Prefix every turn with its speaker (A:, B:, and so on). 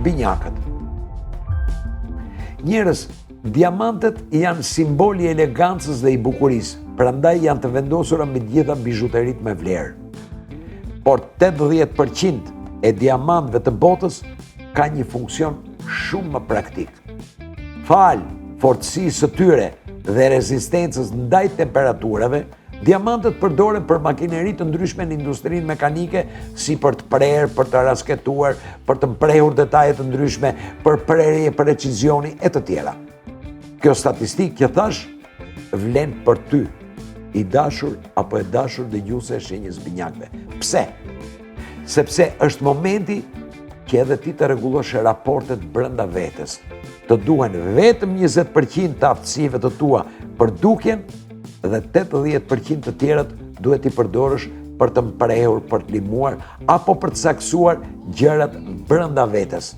A: binjakët. Njerëz, diamantet janë simboli i elegancës dhe i bukurisë, prandaj janë të vendosura mbi gjitha bijuteritë me vlerë. Por 80% e diamantëve të botës ka një funksion shumë më praktik. Fal fortësisë së tyre dhe rezistencës ndaj temperaturave, diamantët përdoren për makineri të ndryshme në industrinë mekanike, si për të prerë, për të rasketuar, për të mprehur detaje të ndryshme, për prerje, precizioni e të tjera. Kjo statistikë që thash vlen për ty, i dashur apo e dashur dëgjuese e shenjës binjakëve. Pse? Sepse është momenti që edhe ti të rregullosh raportet brenda vetes. Të duhen vetëm 20% të aftësive të tua për dukjen dhe 80% të tjerat duhet i përdorësh për të mprehur, për të limuar apo për të saksuar gjërat brenda vetes.